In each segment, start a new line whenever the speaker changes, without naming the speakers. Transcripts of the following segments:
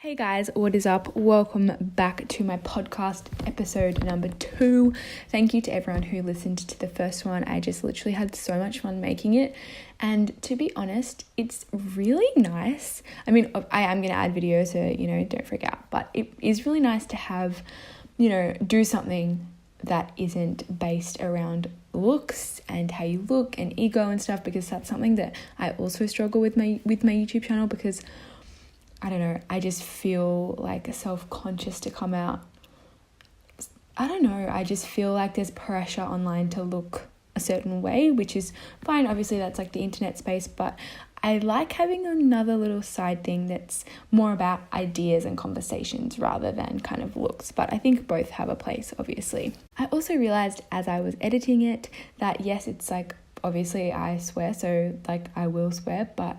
Hey guys, what is up? Welcome back to my podcast episode number 2. Thank you to everyone who listened to the first one. I just literally had so much fun making it. And to be honest, it's really nice. I mean, I am going to add videos, so, don't freak out. But it is really nice to have, do something that isn't based around looks and how you look and ego and stuff, because that's something that I also struggle with my YouTube channel, because I don't know, I just feel like self-conscious to come out. I don't know, I just feel like there's pressure online to look a certain way, which is fine. Obviously, that's like the internet space, but I like having another little side thing that's more about ideas and conversations rather than kind of looks. But I think both have a place, obviously. I also realized as I was editing it that yes, it's like, obviously I swear, so like I will swear, but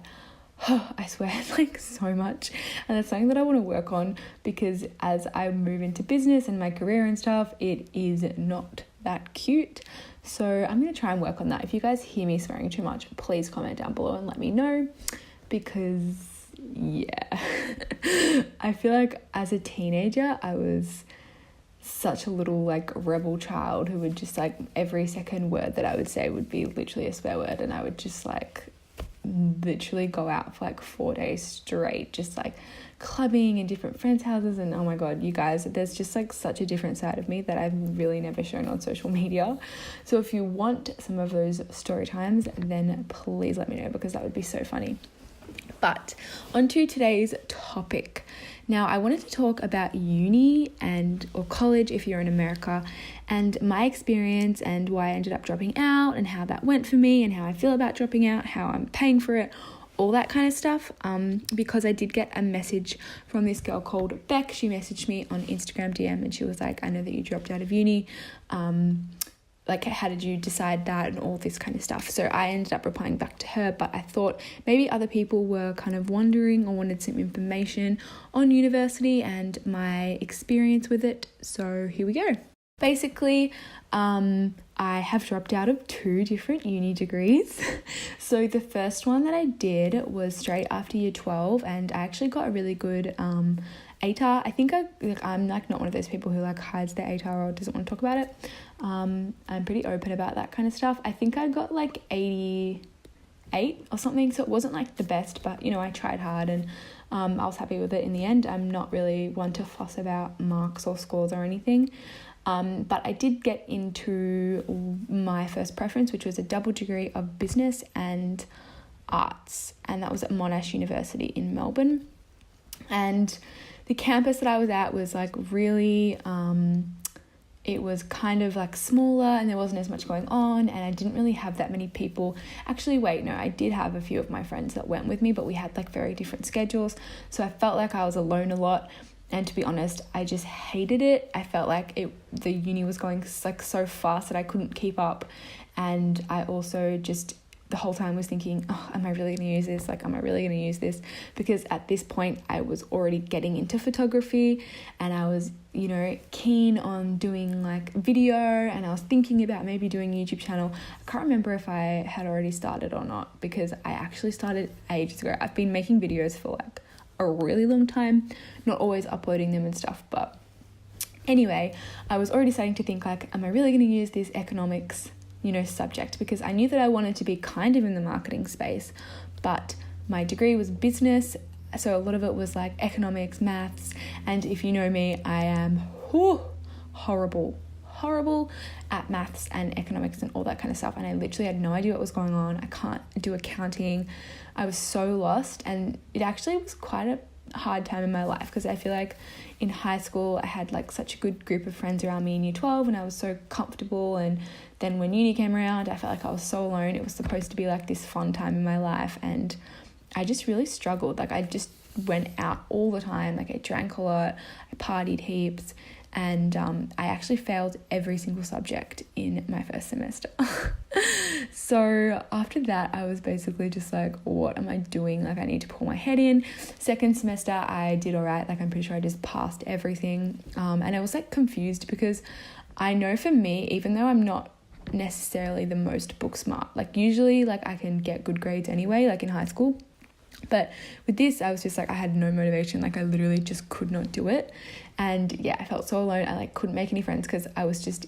I swear like so much, and it's something that I want to work on, because as I move into business and my career and stuff, it is not that cute. So I'm going to try and work on that. If you guys hear me swearing too much, please comment down below and let me know, because yeah, I feel like as a teenager I was such a little like rebel child who would just like every second word that I would say would be literally a swear word, and I would just like literally go out for like 4 days straight, just like clubbing in different friends' houses. And oh my god, you guys, there's just like such a different side of me that I've really never shown on social media. So if you want some of those story times, then please let me know, because that would be so funny. But on to today's topic. Now, I wanted to talk about uni or college if you're in America, and my experience and why I ended up dropping out and how that went for me and how I feel about dropping out, how I'm paying for it, all that kind of stuff. Because I did get a message from this girl called Beck. She messaged me on Instagram DM and she was like, I know that you dropped out of uni. Like, how did you decide that, and all this kind of stuff. So I ended up replying back to her, but I thought maybe other people were kind of wondering or wanted some information on university and my experience with it. So here we go. Basically, I have dropped out of 2 different uni degrees. So the first one that I did was straight after year 12, and I actually got a really good ATAR. I think I'm like not one of those people who like hides their ATAR or doesn't want to talk about it. I'm pretty open about that kind of stuff. I think I got like 88 or something, so it wasn't like the best, but I tried hard, and I was happy with it in the end. I'm not really one to fuss about marks or scores or anything. But I did get into my first preference, which was a double degree of business and arts, and that was at Monash University in Melbourne. And the campus that I was at was like really, it was kind of like smaller, and there wasn't as much going on, and I didn't really have that many people. Actually, wait, no, I did have a few of my friends that went with me, but we had like very different schedules. So I felt like I was alone a lot. And to be honest, I just hated it. I felt like the uni was going like so fast that I couldn't keep up. And I also just the whole time was thinking, oh, am I really going to use this? Like, am I really going to use this? Because at this point I was already getting into photography, and I was, keen on doing like video, and I was thinking about maybe doing a YouTube channel. I can't remember if I had already started or not, because I actually started ages ago. I've been making videos for like a really long time, not always uploading them and stuff, but anyway, I was already starting to think like, am I really going to use this economics subject, because I knew that I wanted to be kind of in the marketing space, but my degree was business, so a lot of it was like economics, maths, and if you know me, I am horrible at maths and economics and all that kind of stuff, and I literally had no idea what was going on. I can't do accounting. I was so lost, and it actually was quite a hard time in my life, because I feel like in high school I had like such a good group of friends around me in year 12, and I was so comfortable, and then when uni came around I felt like I was so alone. It was supposed to be like this fun time in my life, and I just really struggled. Like, I just went out all the time, like I drank a lot, I partied heaps, and I actually failed every single subject in my first semester. So after that I was basically just like, what am I doing? Like, I need to pull my head in. Second semester I did all right, like I'm pretty sure I just passed everything, and I was like confused, because I know for me, even though I'm not necessarily the most book smart, like usually like I can get good grades anyway, like in high school, But with this, I was just like, I had no motivation. Like I literally just could not do it. And yeah, I felt so alone. I like couldn't make any friends because I was just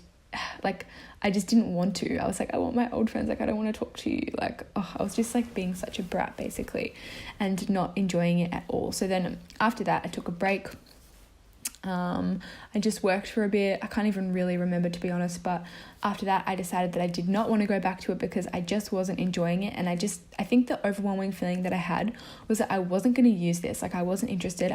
like, I just didn't want to. I was like, I want my old friends. Like, I don't want to talk to you. Like, I was just like being such a brat basically and not enjoying it at all. So then after that, I took a break. I just worked for a bit. I can't even really remember, to be honest, but after that I decided that I did not want to go back to it because I just wasn't enjoying it. And I think the overwhelming feeling that I had was that I wasn't going to use this. Like I wasn't interested.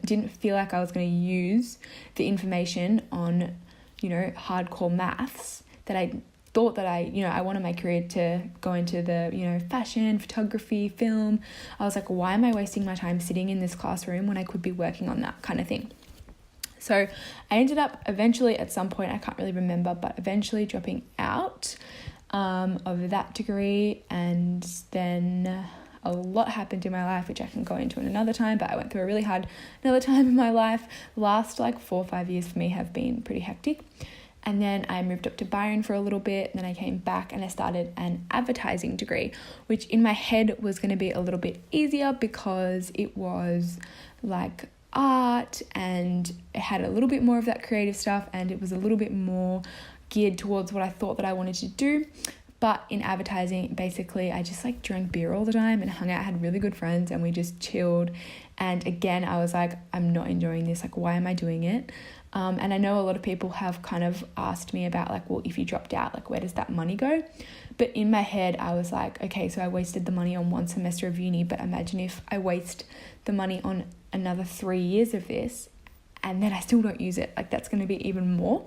Didn't feel like I was going to use the information on, hardcore maths that I thought that I wanted my career to go into the, fashion, photography, film. I was like, why am I wasting my time sitting in this classroom when I could be working on that kind of thing? So I ended up eventually at some point, I can't really remember, but eventually dropping out of that degree. And then a lot happened in my life, which I can go into in another time, but I went through a really hard another time in my life. Last 4 or 5 years for me have been pretty hectic. And then I moved up to Byron for a little bit. And then I came back and I started an advertising degree, which in my head was going to be a little bit easier because it was like art and it had a little bit more of that creative stuff and it was a little bit more geared towards what I thought that I wanted to do. But in advertising, basically, I just like drank beer all the time and hung out, had really good friends, and we just chilled. And again, I was like, I'm not enjoying this. Like, why am I doing it? And I know a lot of people have kind of asked me about like, well, if you dropped out, like, where does that money go? But in my head, I was like, okay, so I wasted the money on 1 semester of uni, but imagine if I waste the money on another 3 years of this and then I still don't use it. Like, that's going to be even more.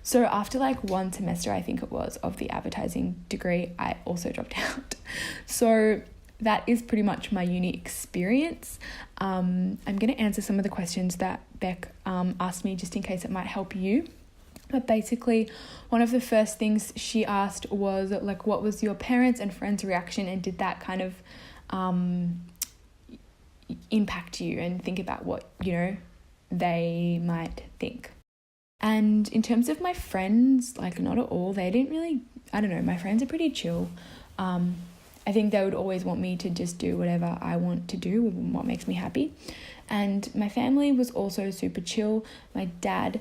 So after like 1 semester, I think it was, of the advertising degree, I also dropped out. So that is pretty much my uni experience. I'm going to answer some of the questions that Beck asked me just in case it might help you. But basically, one of the first things she asked was like, what was your parents' and friends' reaction, and did that kind of impact you, and think about what, they might think. And in terms of my friends, like, not at all. They didn't really, I don't know, my friends are pretty chill. I think they would always want me to just do whatever I want to do, what makes me happy. And my family was also super chill. My dad,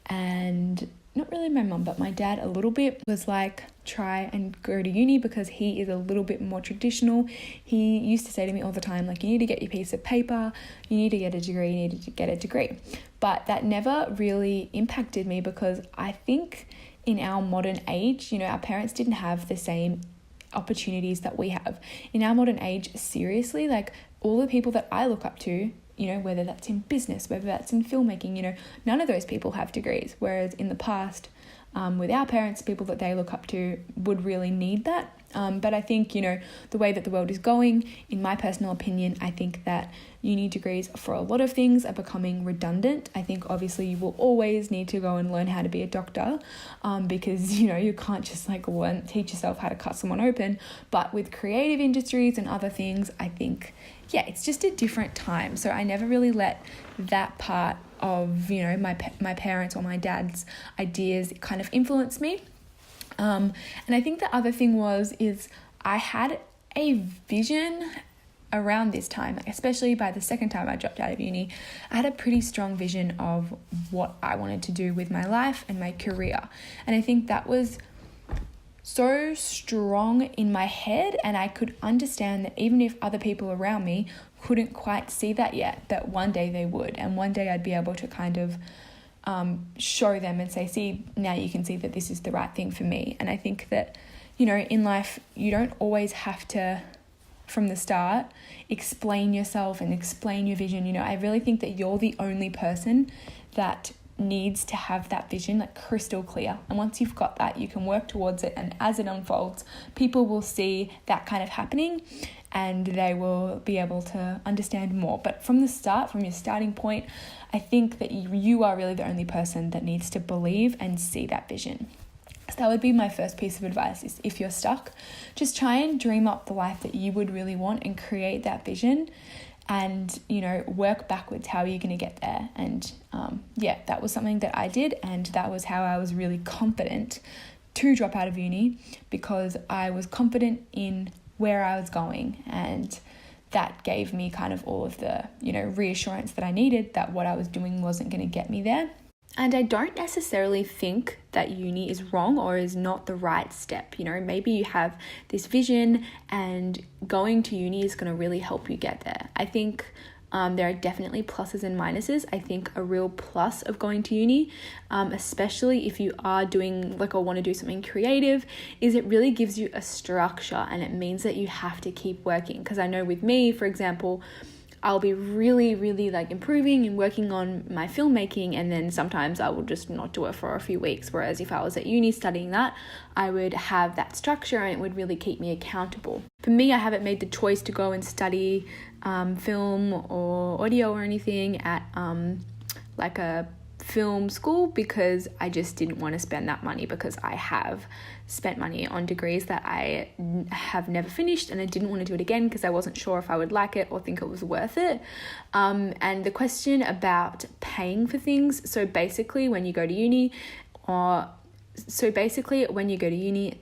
and not really my mum, but my dad a little bit, was like, try and go to uni, because he is a little bit more traditional. He used to say to me all the time, like, you need to get your piece of paper, you need to get a degree, you need to get a degree. But that never really impacted me, because I think in our modern age, our parents didn't have the same opportunities that we have. In our modern age, seriously, like, all the people that I look up to, whether that's in business, whether that's in filmmaking, none of those people have degrees. Whereas in the past, with our parents, people that they look up to would really need that. But I think, the way that the world is going, in my personal opinion, I think that uni degrees for a lot of things are becoming redundant. I think obviously you will always need to go and learn how to be a doctor, because, you can't just like teach yourself how to cut someone open. But with creative industries and other things, I think, yeah, it's just a different time. So I never really let that part of, my parents or my dad's ideas kind of influence me. And I think the other thing is I had a vision around this time, especially by the second time I dropped out of uni. I had a pretty strong vision of what I wanted to do with my life and my career. And I think that was so strong in my head, and I could understand that even if other people around me couldn't quite see that yet, that one day they would, and one day I'd be able to kind of show them and say, see, now you can see that this is the right thing for me. And I think that, in life, you don't always have to, from the start, explain yourself and explain your vision. I really think that you're the only person that needs to have that vision like crystal clear. And once you've got that, you can work towards it. And as it unfolds, people will see that kind of happening and they will be able to understand more. But from the start, from your starting point, I think that you are really the only person that needs to believe and see that vision. So that would be my first piece of advice, is if you're stuck, just try and dream up the life that you would really want and create that vision, and, work backwards. How are you going to get there? And that was something that I did. And that was how I was really confident to drop out of uni, because I was confident in where I was going. And that gave me kind of all of the, reassurance that I needed that what I was doing wasn't going to get me there. And I don't necessarily think that uni is wrong or is not the right step. Maybe you have this vision and going to uni is going to really help you get there. I think there are definitely pluses and minuses. I think a real plus of going to uni, especially if you are doing or want to do something creative, is it really gives you a structure, and it means that you have to keep working. Because I know with me, for example, I'll be really, really improving and working on my filmmaking, and then sometimes I will just not do it for a few weeks. Whereas if I was at uni studying that, I would have that structure and it would really keep me accountable. For me, I haven't made the choice to go and study film or audio or anything at a film school, because I just didn't want to spend that money, because I have spent money on degrees that I have never finished, and I didn't want to do it again because I wasn't sure if I would like it or think it was worth it. And the question about paying for things, so basically when you go to uni,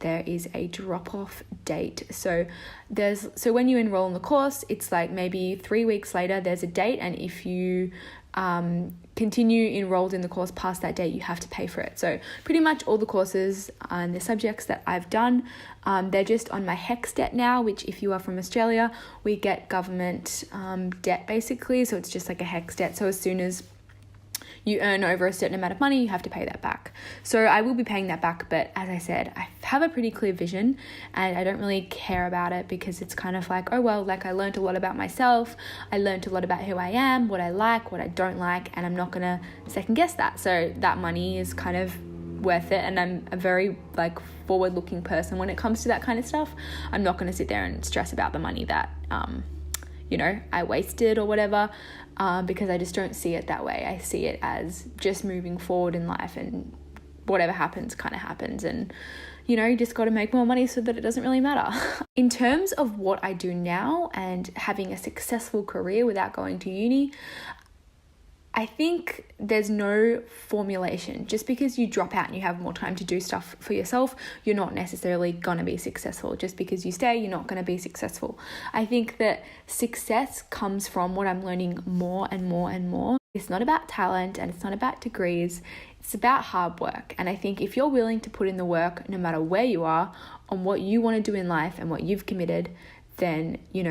there is a drop-off date. So when you enroll in the course, it's maybe 3 weeks later, there's a date, and if you continue enrolled in the course past that date, you have to pay for it. So pretty much all the courses and the subjects that I've done, they're just on my HEX debt now, which if you are from Australia, we get government debt basically. So it's just like a HEX debt. So as soon as you earn over a certain amount of money, you have to pay that back. So I will be paying that back, but as I said, I have a pretty clear vision and I don't really care about it, because it's kind of I learned a lot about myself. I learned a lot about who I am, what I like, what I don't like, and I'm not gonna second guess that. So that money is kind of worth it, and I'm a very forward looking person when it comes to that kind of stuff. I'm not gonna sit there and stress about the money that I wasted or whatever, because I just don't see it that way. I see it as just moving forward in life, and whatever happens kind of happens, and you just got to make more money so that it doesn't really matter. In terms of what I do now and having a successful career without going to uni, I think there's no formulation. Just because you drop out and you have more time to do stuff for yourself, you're not necessarily going to be successful. Just because you stay, you're not going to be successful. I think that success comes from what I'm learning more and more and more. It's not about talent and it's not about degrees. It's about hard work. And I think if you're willing to put in the work, no matter where you are, on what you want to do in life and what you've committed, then you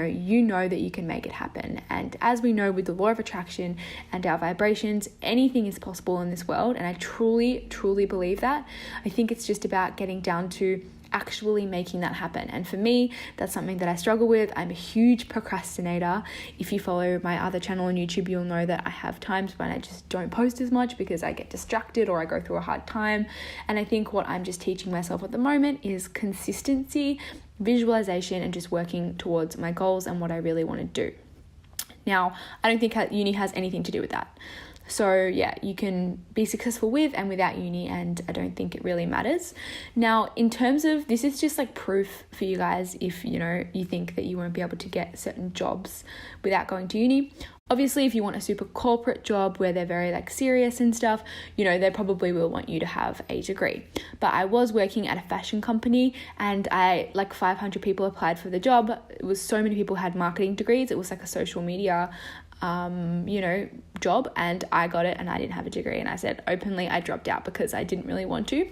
know that you can make it happen. And as we know with the law of attraction and our vibrations, anything is possible in this world, and I truly, truly believe that. I think it's just about getting down to actually making that happen. And for me, that's something that I struggle with. I'm a huge procrastinator. If you follow my other channel on YouTube, you'll know that I have times when I just don't post as much because I get distracted or I go through a hard time. And I think what I'm just teaching myself at the moment is consistency, visualization, and just working towards my goals and what I really want to do. Now, I don't think uni has anything to do with that. So yeah, you can be successful with and without uni, and I don't think it really matters. Now, in terms of, this is just proof for you guys if you think that you won't be able to get certain jobs without going to uni. Obviously, if you want a super corporate job where they're very like serious and stuff, they probably will want you to have a degree. But I was working at a fashion company and 500 people applied for the job. It was so many people had marketing degrees. It was like a social media job, and I got it and I didn't have a degree. And I said openly I dropped out because I didn't really want to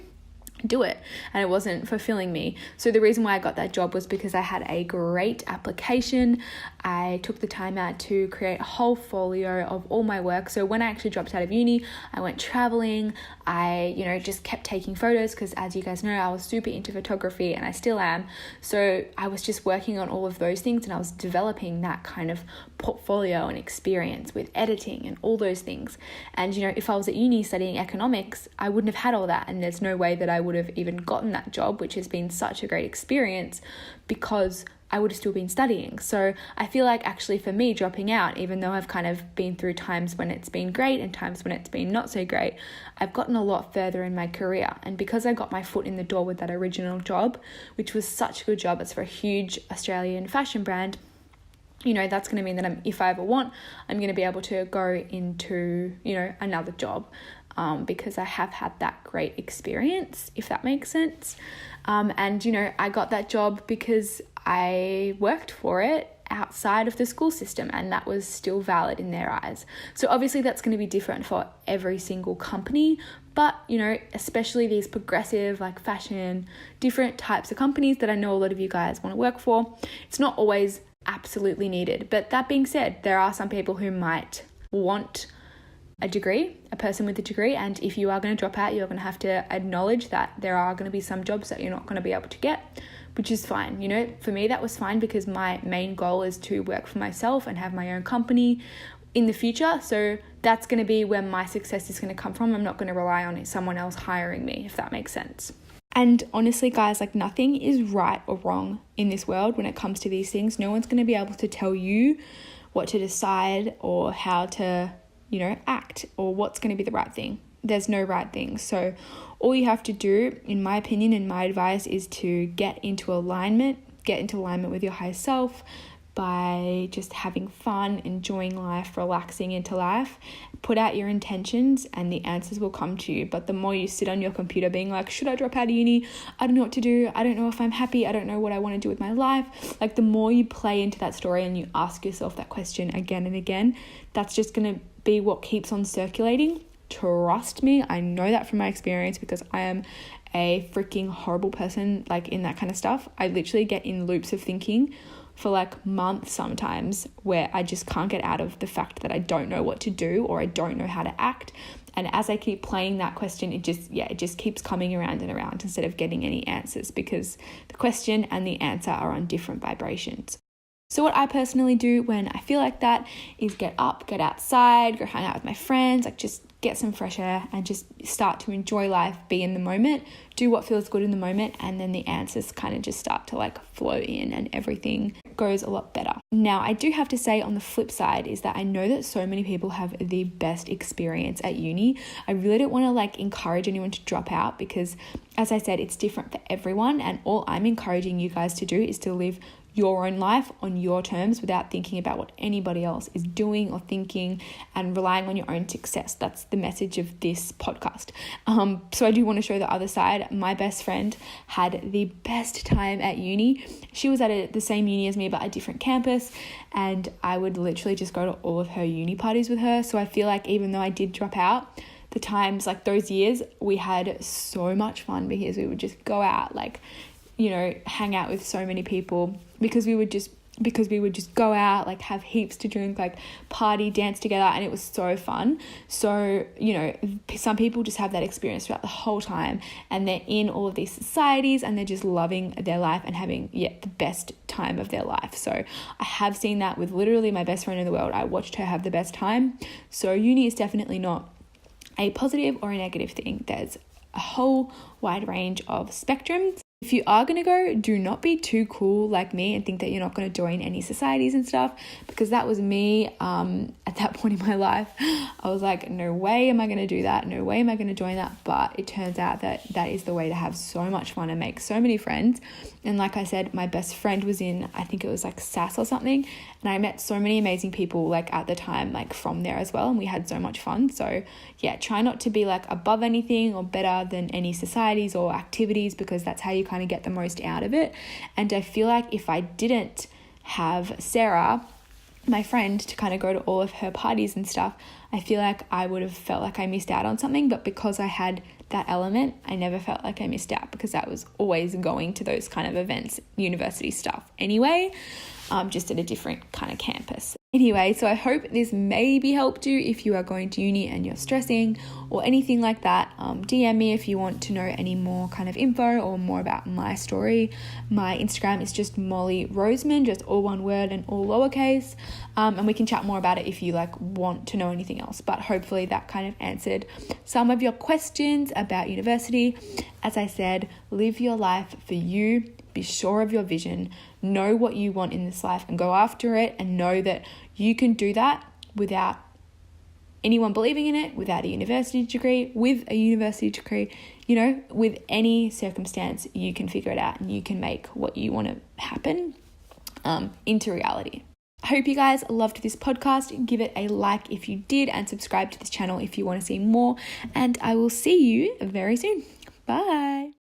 do it and it wasn't fulfilling me. So the reason why I got that job was because I had a great application. I took the time out to create a whole folio of all my work. So when I actually dropped out of uni, I went traveling. I just kept taking photos because, as you guys know, I was super into photography and I still am. So I was just working on all of those things and I was developing that kind of portfolio and experience with editing and all those things. And if I was at uni studying economics, I wouldn't have had all that, and there's no way that I would have even gotten that job, which has been such a great experience, because I would have still been studying. So I feel like actually for me, dropping out, even though I've kind of been through times when it's been great and times when it's been not so great, I've gotten a lot further in my career. And because I got my foot in the door with that original job, which was such a good job, it's for a huge Australian fashion brand, that's going to mean that if I ever want, I'm going to be able to go into, another job. Because I have had that great experience, if that makes sense. And I got that job because I worked for it outside of the school system, and that was still valid in their eyes. So obviously that's going to be different for every single company, but especially these progressive, like fashion, different types of companies that I know a lot of you guys want to work for, it's not always absolutely needed. But that being said, there are some people who might want a person with a degree, and if you are going to drop out, you're going to have to acknowledge that there are going to be some jobs that you're not going to be able to get, which is fine. For me, that was fine because my main goal is to work for myself and have my own company in the future. So that's going to be where my success is going to come from. I'm not going to rely on someone else hiring me, if that makes sense. And honestly, guys, like nothing is right or wrong in this world when it comes to these things. No one's going to be able to tell you what to decide or how to act or what's going to be the right thing. There's no right thing. So all you have to do, in my opinion and my advice, is to get into alignment with your higher self by just having fun, enjoying life, relaxing into life. Put out your intentions and the answers will come to you. But the more you sit on your computer being like, should I drop out of uni? I don't know what to do. I don't know if I'm happy. I don't know what I want to do with my life. Like the more you play into that story and you ask yourself that question again and again, that's just going to be what keeps on circulating. Trust me, I know that from my experience because I am a freaking horrible person like in that kind of stuff. I literally get in loops of thinking for like months sometimes where I just can't get out of the fact that I don't know what to do or I don't know how to act. And as I keep playing that question, it just keeps coming around and around instead of getting any answers, because the question and the answer are on different vibrations. So what I personally do when I feel like that is get up, get outside, go hang out with my friends, like just get some fresh air and just start to enjoy life, be in the moment, do what feels good in the moment, and then the answers kind of just start to like flow in and everything goes a lot better. Now, I do have to say on the flip side is that I know that so many people have the best experience at uni. I really don't want to like encourage anyone to drop out because, as I said, it's different for everyone, and all I'm encouraging you guys to do is to live your own life on your terms without thinking about what anybody else is doing or thinking, and relying on your own success. That's the message of this podcast. So I do want to show the other side. My best friend had the best time at uni. She was at the same uni as me, but a different campus, and I would literally just go to all of her uni parties with her. So I feel like even though I did drop out, the times, like those years, we had so much fun because we would just go out, like, hang out with so many people because we would just go out, like have heaps to drink, like party, dance together, and it was so fun. So, some people just have that experience throughout the whole time, and they're in all of these societies and they're just loving their life and having the best time of their life. So I have seen that with literally my best friend in the world. I watched her have the best time. So uni is definitely not a positive or a negative thing. There's a whole wide range of spectrums. If you are going to go, do not be too cool like me and think that you're not going to join any societies and stuff, because that was me at that point in my life. I was like, no way am I going to do that. No way am I going to join that. But it turns out that that is the way to have so much fun and make so many friends. And like I said, my best friend was in, I think it was like SAS or something. And I met so many amazing people like at the time, like from there as well. And we had so much fun. So yeah, try not to be like above anything or better than any societies or activities, because that's how you kind of get the most out of it. And I feel like if I didn't have Sarah, my friend, to kind of go to all of her parties and stuff, I feel like I would have felt like I missed out on something. But because I had that element, I never felt like I missed out, because I was always going to those kind of events, university stuff anyway, just at a different kind of campus. Anyway, so I hope this maybe helped you if you are going to uni and you're stressing or anything like that. DM me if you want to know any more kind of info or more about my story. My Instagram is just Molly Roseman, just all one word and all lowercase. And we can chat more about it if you like want to know anything else. But hopefully that kind of answered some of your questions about university. As I said, live your life for you. Be sure of your vision, know what you want in this life and go after it, and know that you can do that without anyone believing in it, without a university degree, with a university degree, with any circumstance, you can figure it out and you can make what you want to happen into reality. I hope you guys loved this podcast. Give it a like if you did, and subscribe to this channel if you want to see more, and I will see you very soon. Bye.